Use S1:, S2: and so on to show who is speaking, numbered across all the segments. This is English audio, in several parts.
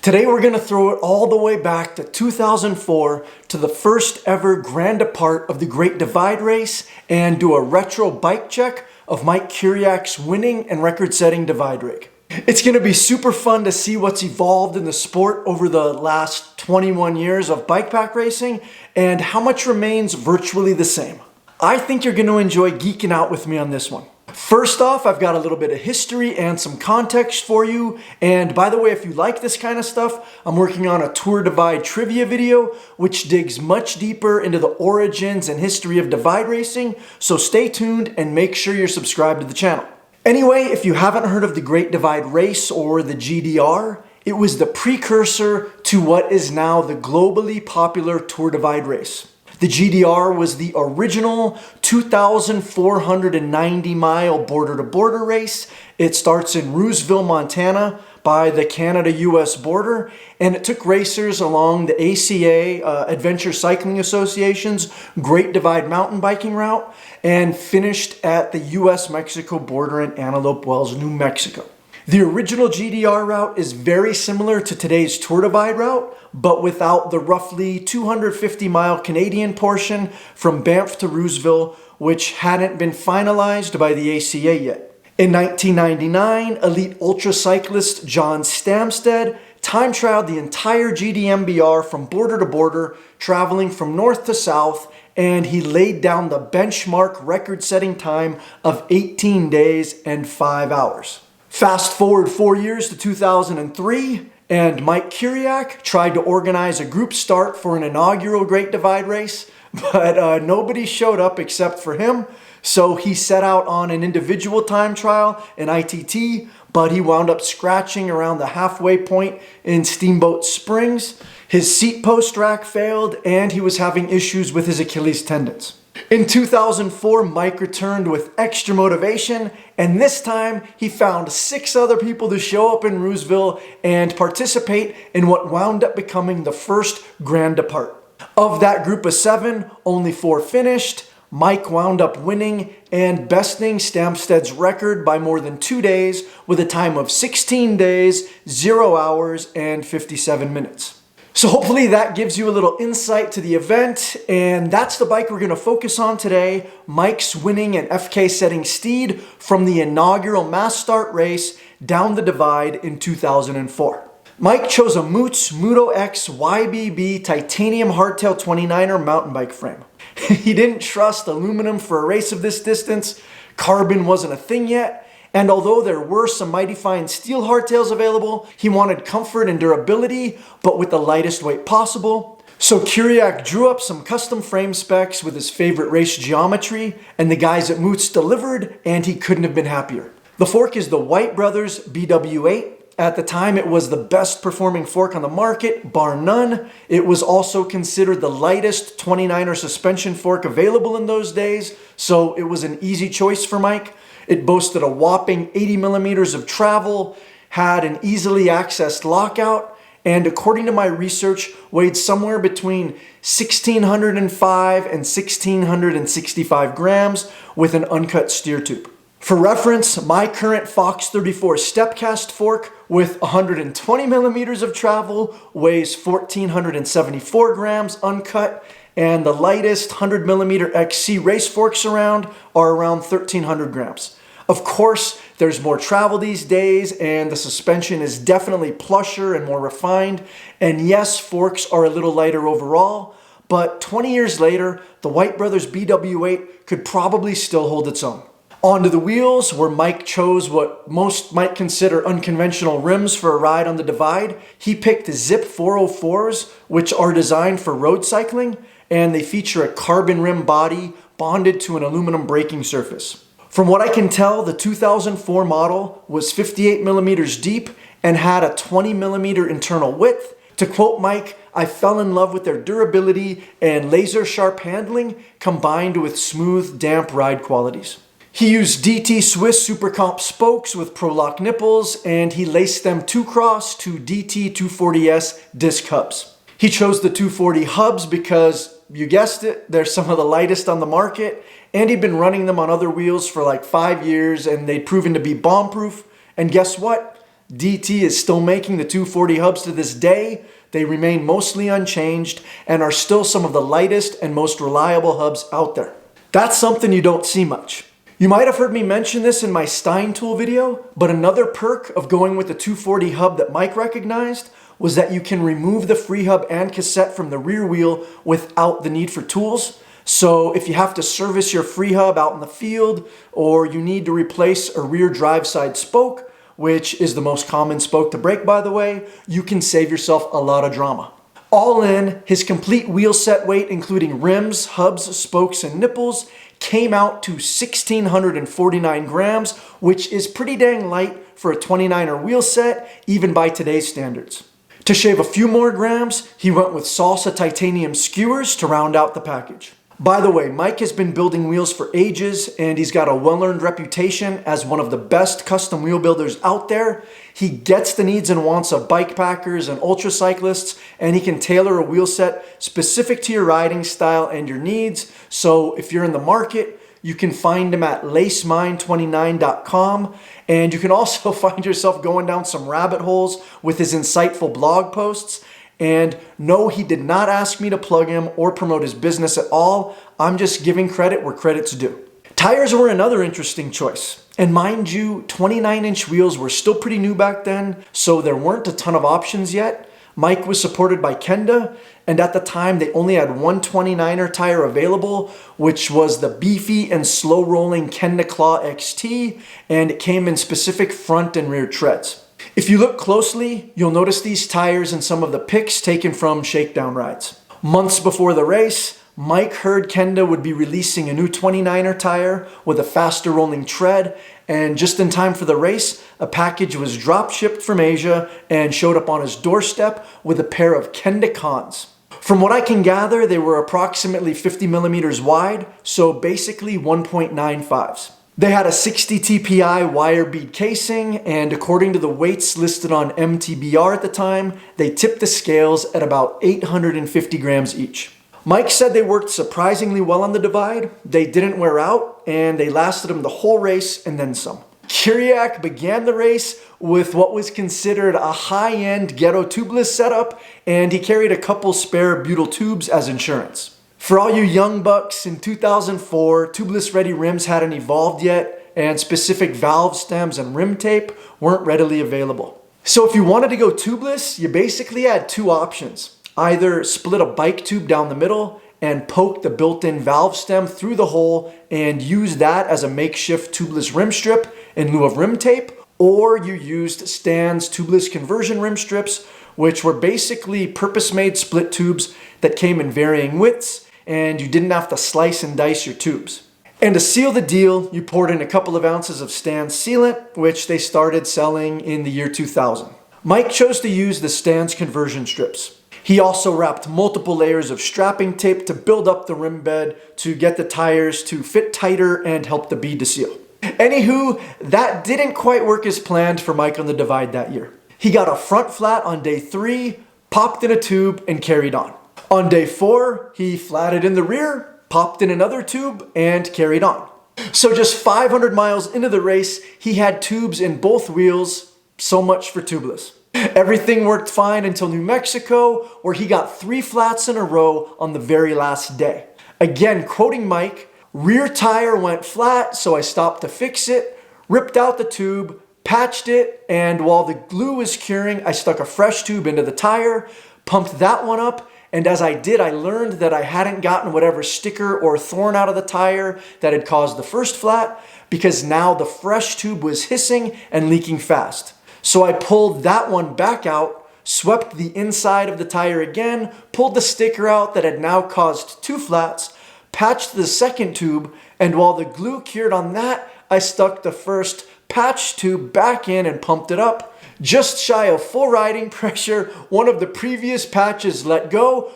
S1: Today we're going to throw it all the way back to 2004 to the first ever Grand Depart of the Great Divide Race and do a retro bike check of Mike Curiak's winning and record-setting divide rig. It's going to be super fun to see what's evolved in the sport over the last 21 years of bike pack racing and how much remains virtually the same. I think you're going to enjoy geeking out with me on this one. First off, I've got a little bit of history and some context for you. And by the way, if you like this kind of stuff, I'm working on a Tour Divide trivia video, which digs much deeper into the origins and history of divide racing. So stay tuned and make sure you're subscribed to the channel. Anyway, if you haven't heard of the Great Divide Race or the GDR, it was the precursor to what is now the globally popular Tour Divide race. The GDR was the original 2,490-mile border-to-border race. It starts in Rooseville, Montana by the Canada-US border, and it took racers along the ACA, Adventure Cycling Association's Great Divide mountain biking route and finished at the US-Mexico border in Antelope Wells, New Mexico. The original GDR route is very similar to today's Tour Divide route, but without the roughly 250-mile Canadian portion from Banff to Rooseville, which hadn't been finalized by the ACA yet. In 1999, elite ultra cyclist John Stamsted time-trialed the entire GDmbr from border to border, traveling from north to south, and he laid down the benchmark record-setting time of 18 days and 5 hours. Fast forward 4 years to 2003, and Mike Curiak tried to organize a group start for an inaugural Great Divide race, but nobody showed up except for him. So he set out on an individual time trial, an ITT, but he wound up scratching around the halfway point in Steamboat Springs. His seat post rack failed, and he was having issues with his Achilles tendons. In 2004, Mike returned with extra motivation, and this time he found 6 other people to show up in Rooseville and participate in what wound up becoming the first Grand Depart. Of that group of 7, only 4 finished. Mike wound up winning and besting Stamsted's record by more than 2 days with a time of 16 days, 0 hours, and 57 minutes. So hopefully that gives you a little insight to the event, and that's the bike we're going to focus on today, Mike's winning and FK setting steed from the inaugural mass start race down the divide in 2004. Mike chose a Moots Muto X YBB titanium hardtail 29er mountain bike frame. He didn't trust aluminum for a race of this distance, carbon wasn't a thing yet, and although there were some mighty fine steel hardtails available, he wanted comfort and durability, but with the lightest weight possible. So Curiak drew up some custom frame specs with his favorite race geometry, and the guys at Moots delivered, and he couldn't have been happier. The fork is the White Brothers BW8. At the time, it was the best performing fork on the market, bar none. It was also considered the lightest 29er suspension fork available in those days, so it was an easy choice for Mike. It boasted a whopping 80 millimeters of travel, had an easily accessed lockout, and according to my research, weighed somewhere between 1,605 and 1,665 grams with an uncut steer tube. For reference, my current Fox 34 Stepcast fork with 120 millimeters of travel weighs 1,474 grams uncut, and the lightest 100 millimeter XC race forks around are around 1,300 grams. Of course, there's more travel these days, and the suspension is definitely plusher and more refined, and yes, forks are a little lighter overall, but 20 years later, the White Brothers BW8 could probably still hold its own. Onto the wheels, where Mike chose what most might consider unconventional rims for a ride on the divide. He picked Zip 404s, which are designed for road cycling, and they feature a carbon rim body bonded to an aluminum braking surface. From what I can tell, the 2004 model was 58 millimeters deep and had a 20 millimeter internal width. To quote Mike, I fell in love with their durability and laser sharp handling combined with smooth, damp ride qualities. He used DT Swiss Super Comp spokes with Prolock nipples, and he laced them 2-cross to DT 240S disc hubs. He chose the 240 hubs because, you guessed it, they're some of the lightest on the market, and he'd been running them on other wheels for like 5 years, and they'd proven to be bomb-proof. And guess what? DT is still making the 240 hubs to this day. They remain mostly unchanged and are still some of the lightest and most reliable hubs out there. That's something you don't see much. You might have heard me mention this in my Stein tool video, but another perk of going with the 240 hub that Mike recognized was that you can remove the free hub and cassette from the rear wheel without the need for tools. So if you have to service your free hub out in the field, or you need to replace a rear drive side spoke, which is the most common spoke to break, by the way, you can save yourself a lot of drama. All in, his complete wheel set weight, including rims, hubs, spokes, and nipples, came out to 1,649 grams, which is pretty dang light for a 29er wheel set, even by today's standards. To shave a few more grams, he went with Salsa titanium skewers to round out the package. By the way, Mike has been building wheels for ages, and he's got a well-earned reputation as one of the best custom wheel builders out there. He gets the needs and wants of bike packers and ultra cyclists, and he can tailor a wheel set specific to your riding style and your needs. So if you're in the market, you can find him at lacemine29.com, and you can also find yourself going down some rabbit holes with his insightful blog posts. And no, he did not ask me to plug him or promote his business at all. I'm just giving credit where credit's due. Tires were another interesting choice. And mind you, 29-inch wheels were still pretty new back then, so there weren't a ton of options yet. Mike was supported by Kenda, and at the time they only had one 29er tire available, which was the beefy and slow-rolling Kenda Claw XT, and it came in specific front and rear treads. If you look closely, you'll notice these tires in some of the pics taken from shakedown rides. Months before the race, Mike heard Kenda would be releasing a new 29er tire with a faster rolling tread, and just in time for the race, a package was drop shipped from Asia and showed up on his doorstep with a pair of Kenda Cons. From what I can gather, they were approximately 50 millimeters wide, so basically 1.95s. They had a 60 TPI wire bead casing, and according to the weights listed on MTBR at the time, they tipped the scales at about 850 grams each. Mike said they worked surprisingly well on the Divide, they didn't wear out, and they lasted him the whole race and then some. Curiak began the race with what was considered a high-end ghetto tubeless setup, and he carried a couple spare butyl tubes as insurance. For all you young bucks, in 2004, tubeless ready rims hadn't evolved yet, and specific valve stems and rim tape weren't readily available. So if you wanted to go tubeless, you basically had two options. Either split a bike tube down the middle and poke the built-in valve stem through the hole and use that as a makeshift tubeless rim strip in lieu of rim tape, or you used Stan's tubeless conversion rim strips, which were basically purpose-made split tubes that came in varying widths, and you didn't have to slice and dice your tubes. And to seal the deal, you poured in a couple of ounces of Stan's sealant, which they started selling in the year 2000. Mike chose to use the Stan's conversion strips. He also wrapped multiple layers of strapping tape to build up the rim bed to get the tires to fit tighter and help the bead to seal. Anywho, that didn't quite work as planned for Mike on the Divide that year. He got a front flat on day 3, popped in a tube, and carried on. On day 4, he flatted in the rear, popped in another tube, and carried on. So just 500 miles into the race, he had tubes in both wheels. So much for tubeless. Everything worked fine until New Mexico, where he got 3 flats in a row on the very last day. Again, quoting Mike, rear tire went flat, so I stopped to fix it, ripped out the tube, patched it, and while the glue was curing, I stuck a fresh tube into the tire, pumped that one up, and as I did, I learned that I hadn't gotten whatever sticker or thorn out of the tire that had caused the first flat, because now the fresh tube was hissing and leaking fast. So I pulled that one back out, swept the inside of the tire again, pulled the sticker out that had now caused 2 flats, patched the second tube, and while the glue cured on that, I stuck the first patch tube back in and pumped it up. Just shy of full riding pressure, one of the previous patches let go,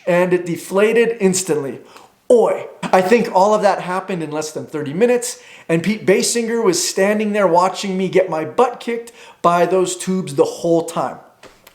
S1: and it deflated instantly. Oi! I think all of that happened in less than 30 minutes, and Pete Basinger was standing there watching me get my butt kicked by those tubes the whole time.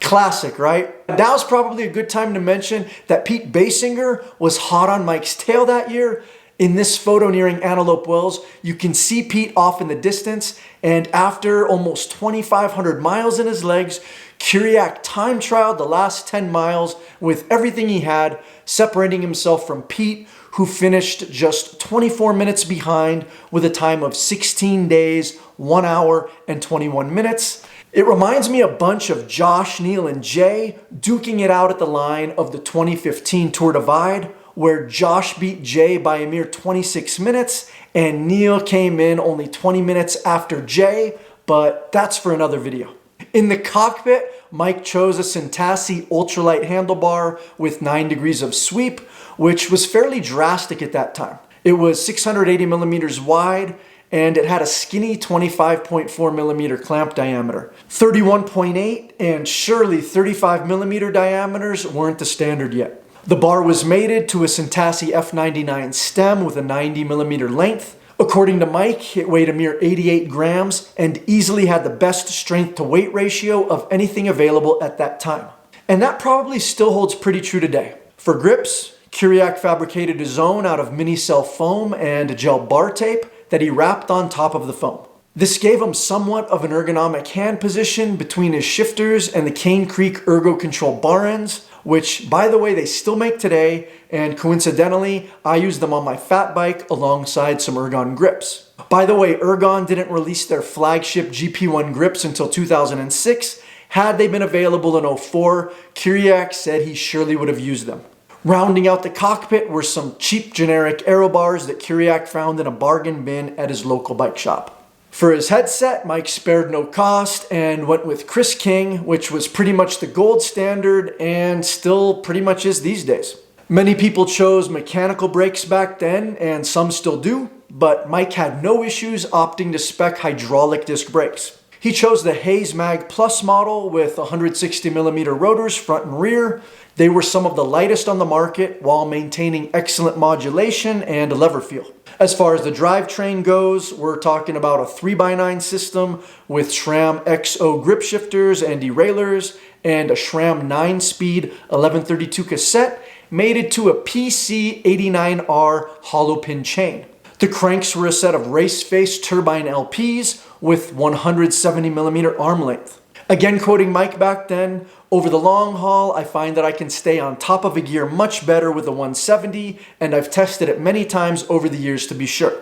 S1: Classic, right? Now's probably a good time to mention that Pete Basinger was hot on Mike's tail that year, In this photo nearing Antelope Wells, you can see Pete off in the distance, and after almost 2,500 miles in his legs, Curiak time trialed the last 10 miles with everything he had, separating himself from Pete, who finished just 24 minutes behind with a time of 16 days, 1 hour, and 21 minutes. It reminds me a bunch of Josh, Neil, and Jay duking it out at the line of the 2015 Tour Divide, where Josh beat Jay by a mere 26 minutes and Neil came in only 20 minutes after Jay, but that's for another video. In the cockpit, Mike chose a Sintassi ultralight handlebar with 9 degrees of sweep, which was fairly drastic at that time. It was 680 millimeters wide, and it had a skinny 25.4 millimeter clamp diameter. 31.8 and surely 35 millimeter diameters weren't the standard yet. The bar was mated to a Sintassi F99 stem with a 90 millimeter length. According to Mike, it weighed a mere 88 grams and easily had the best strength to weight ratio of anything available at that time. And that probably still holds pretty true today. For grips, Curiak fabricated his own out of mini cell foam and gel bar tape that he wrapped on top of the foam. This gave him somewhat of an ergonomic hand position between his shifters and the Cane Creek Ergo Control bar ends, which, by the way, they still make today, and coincidentally, I use them on my fat bike alongside some Ergon grips. By the way, Ergon didn't release their flagship GP1 grips until 2006. Had they been available in 04, Curiak said he surely would have used them. Rounding out the cockpit were some cheap generic aero bars that Curiak found in a bargain bin at his local bike shop. For his headset, Mike spared no cost and went with Chris King, which was pretty much the gold standard and still pretty much is these days. Many people chose mechanical brakes back then, and some still do, but Mike had no issues opting to spec hydraulic disc brakes. He chose the Hayes Mag Plus model with 160 millimeter rotors front and rear. They were some of the lightest on the market while maintaining excellent modulation and lever feel. As far as the drivetrain goes, we're talking about a 3x9 system with SRAM XO grip shifters and derailleurs and a SRAM 9-speed 1132 cassette mated to a PC89R hollow pin chain. The cranks were a set of race-face turbine LPs with 170 millimeter arm length. Again, quoting Mike back then, over the long haul, I find that I can stay on top of a gear much better with a 170, and I've tested it many times over the years to be sure.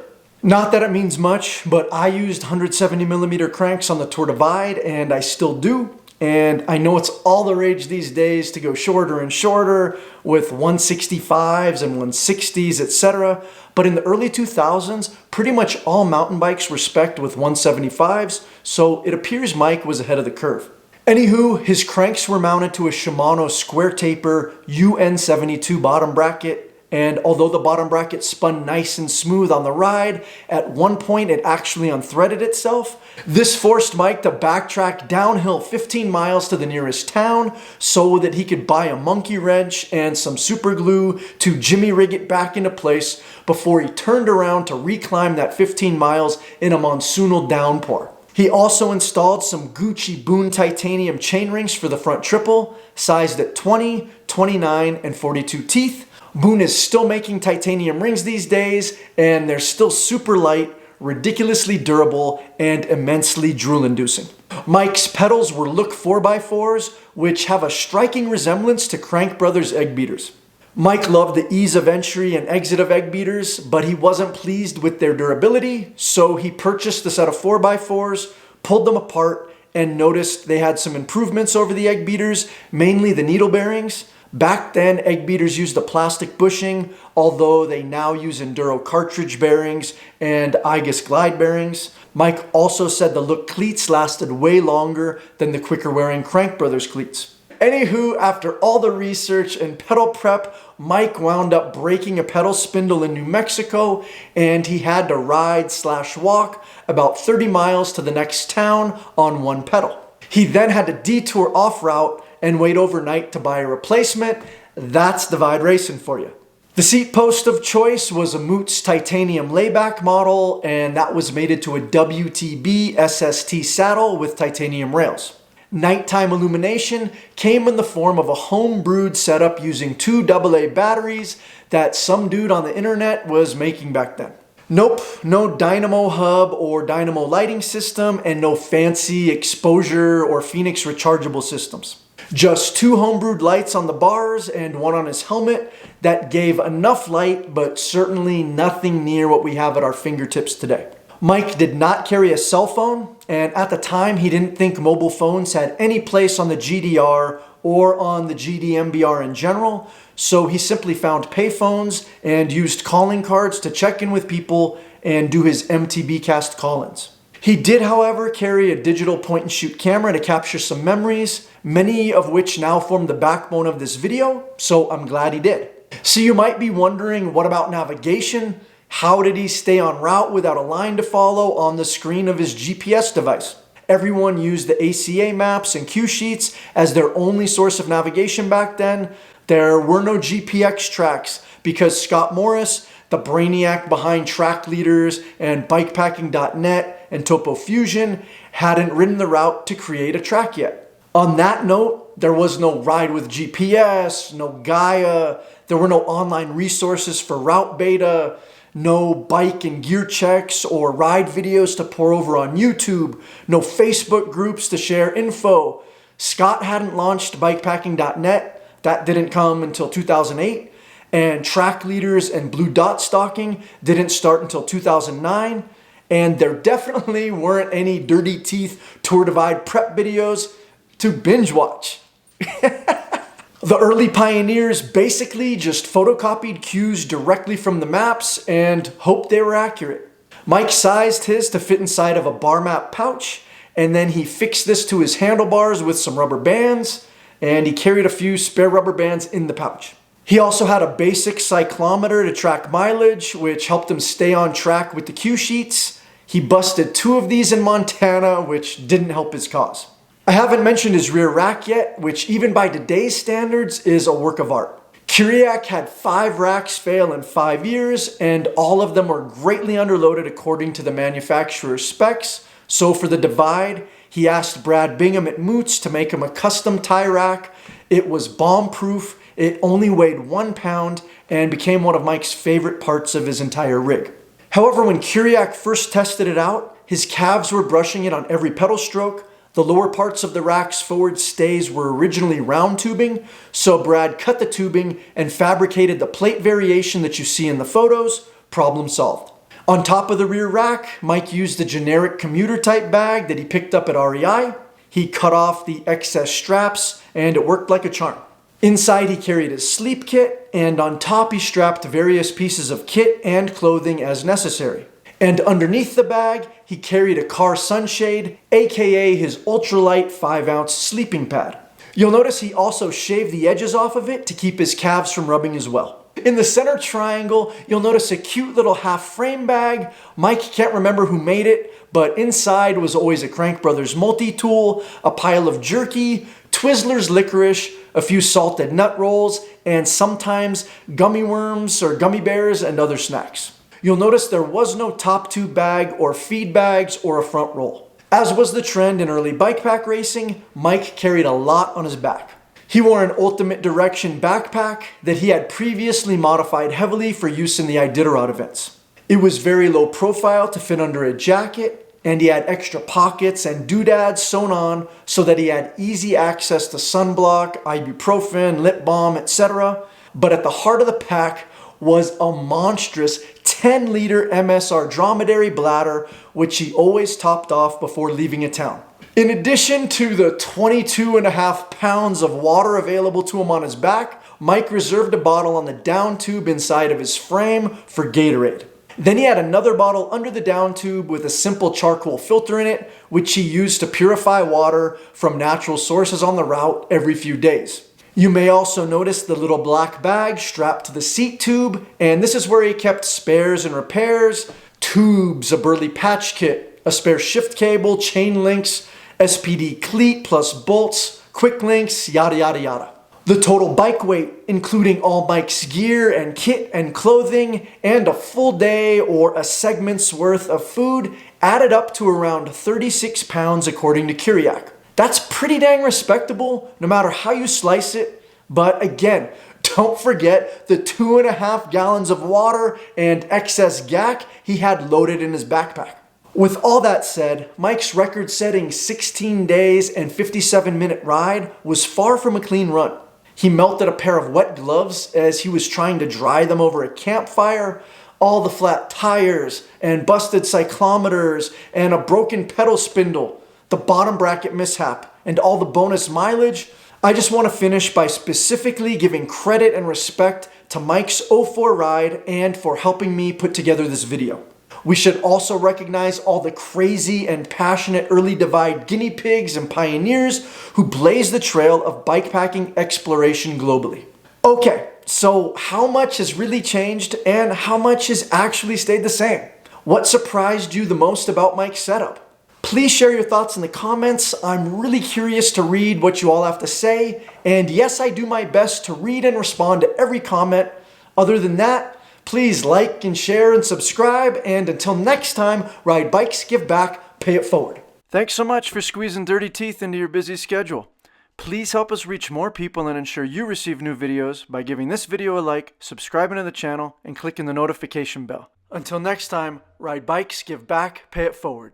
S1: Not that it means much, but I used 170 millimeter cranks on the Tour Divide, and I still do. And I know it's all the rage these days to go shorter and shorter with 165s and 160s, etc. But in the early 2000s, pretty much all mountain bikes were spec'd with 175s, so it appears Mike was ahead of the curve. Anywho, his cranks were mounted to a Shimano square taper UN72 bottom bracket, and although the bottom bracket spun nice and smooth on the ride, at one point it actually unthreaded itself. This forced Mike to backtrack downhill 15 miles to the nearest town so that he could buy a monkey wrench and some super glue to jimmy rig it back into place before he turned around to reclimb that 15 miles in a monsoonal downpour. He also installed some Gucci Boon titanium chain rings for the front triple, sized at 20, 29, and 42 teeth. Boon is still making titanium rings these days, and they're still super light, ridiculously durable, and immensely drool-inducing. Mike's pedals were Look 4x4s, which have a striking resemblance to Crank Brothers egg beaters. Mike loved the ease of entry and exit of egg beaters, but he wasn't pleased with their durability, so he purchased a set of 4x4s, pulled them apart, and noticed they had some improvements over the egg beaters, mainly the needle bearings. Back then, egg beaters used a plastic bushing, although they now use Enduro cartridge bearings and Igus glide bearings. Mike also said the Look cleats lasted way longer than the quicker wearing Crank Brothers cleats. Anywho, after all the research and pedal prep, Mike wound up breaking a pedal spindle in New Mexico, and he had to ride/walk about 30 miles to the next town on one pedal. He then had to detour off route and wait overnight to buy a replacement. That's Divide Racing for you. The seat post of choice was a Moots titanium layback model, and that was mated to a WTB SST saddle with titanium rails. Nighttime illumination came in the form of a home-brewed setup using 2 AA batteries that some dude on the internet was making back then. Nope, no dynamo hub or dynamo lighting system, and no fancy exposure or Phoenix rechargeable systems. Just 2 homebrewed lights on the bars and 1 on his helmet that gave enough light, but certainly nothing near what we have at our fingertips today. Mike did not carry a cell phone, and at the time he didn't think mobile phones had any place on the GDR or on the gdmbr in general, so he simply found payphones and used calling cards to check in with people and do his MTBcast call-ins. He did, however, carry a digital point-and-shoot camera to capture some memories, many of which now form the backbone of this video, so I'm glad he did. So you might be wondering, what about navigation? How did he stay en route without a line to follow on the screen of his GPS device? Everyone used the ACA maps and cue sheets as their only source of navigation back then. There were no GPX tracks because Scott Morris, the brainiac behind Track Leaders and bikepacking.net and Topo Fusion, hadn't written the route to create a track yet. On that note, there was no Ride with GPS, no Gaia, there were no online resources for route beta, no bike and gear checks or ride videos to pour over on YouTube, no Facebook groups to share info. Scott hadn't launched bikepacking.net, that didn't come until 2008, and Track Leaders and Blue Dot stalking didn't start until 2009, and there definitely weren't any Dirty Teeth Tour Divide prep videos to binge watch. The early pioneers basically just photocopied cues directly from the maps and hoped they were accurate. Mike sized his to fit inside of a bar map pouch, and then he fixed this to his handlebars with some rubber bands, and he carried a few spare rubber bands in the pouch. He also had a basic cyclometer to track mileage, which helped him stay on track with the cue sheets. He busted 2 of these in Montana, which didn't help his cause. I haven't mentioned his rear rack yet, which even by today's standards is a work of art. Curiak had 5 racks fail in 5 years, and all of them were greatly underloaded according to the manufacturer's specs. So for the Divide, he asked Brad Bingham at Moots to make him a custom tie rack. It was bomb-proof, it only weighed 1 pound, and became one of Mike's favorite parts of his entire rig. However, when Curiak first tested it out, his calves were brushing it on every pedal stroke. The lower parts of the rack's forward stays were originally round tubing, so Brad cut the tubing and fabricated the plate variation that you see in the photos. Problem solved. On top of the rear rack, Mike used the generic commuter type bag that he picked up at REI. He cut off the excess straps and it worked like a charm. Inside he carried his sleep kit, and on top he strapped various pieces of kit and clothing as necessary. And underneath the bag, he carried a car sunshade, aka his ultralight 5-ounce sleeping pad. You'll notice he also shaved the edges off of it to keep his calves from rubbing as well. In the center triangle, you'll notice a cute little half frame bag. Mike can't remember who made it, but inside was always a Crank Brothers multi-tool, a pile of jerky, Twizzlers licorice, a few salted nut rolls, and sometimes gummy worms or gummy bears and other snacks. You'll notice there was no top tube bag or feed bags or a front roll. As was the trend in early bike pack racing, Mike carried a lot on his back. He wore an Ultimate Direction backpack that he had previously modified heavily for use in the Iditarod events. It was very low profile to fit under a jacket, and he had extra pockets and doodads sewn on so that he had easy access to sunblock, ibuprofen, lip balm, etc. But at the heart of the pack was a monstrous 10-liter MSR dromedary bladder, which he always topped off before leaving a town. In addition to the 22.5 pounds of water available to him on his back, Mike reserved a bottle on the down tube inside of his frame for Gatorade. Then he had another bottle under the down tube with a simple charcoal filter in it, which he used to purify water from natural sources on the route every few days. You may also notice the little black bag strapped to the seat tube, and this is where he kept spares and repairs, tubes, a burly patch kit, a spare shift cable, chain links, SPD cleat plus bolts, quick links, yada yada yada. The total bike weight, including all Mike's gear and kit and clothing, and a full day or a segment's worth of food, added up to around 36 pounds according to Curiak. That's pretty dang respectable, no matter how you slice it. But again, don't forget the 2.5 gallons of water and excess gack he had loaded in his backpack. With all that said, Mike's record-setting 16 days and 57-minute ride was far from a clean run. He melted a pair of wet gloves as he was trying to dry them over a campfire, all the flat tires and busted cyclometers and a broken pedal spindle, the bottom bracket mishap, and all the bonus mileage. I just want to finish by specifically giving credit and respect to Mike's 04 ride and for helping me put together this video. We should also recognize all the crazy and passionate early divide guinea pigs and pioneers who blazed the trail of bikepacking exploration globally. Okay, so how much has really changed and how much has actually stayed the same? What surprised you the most about Mike's setup? Please share your thoughts in the comments. I'm really curious to read what you all have to say. And yes, I do my best to read and respond to every comment. Other than that, please like and share and subscribe. And until next time, ride bikes, give back, pay it forward. Thanks so much for squeezing dirty teeth into your busy schedule. Please help us reach more people and ensure you receive new videos by giving this video a like, subscribing to the channel, and clicking the notification bell. Until next time, ride bikes, give back, pay it forward.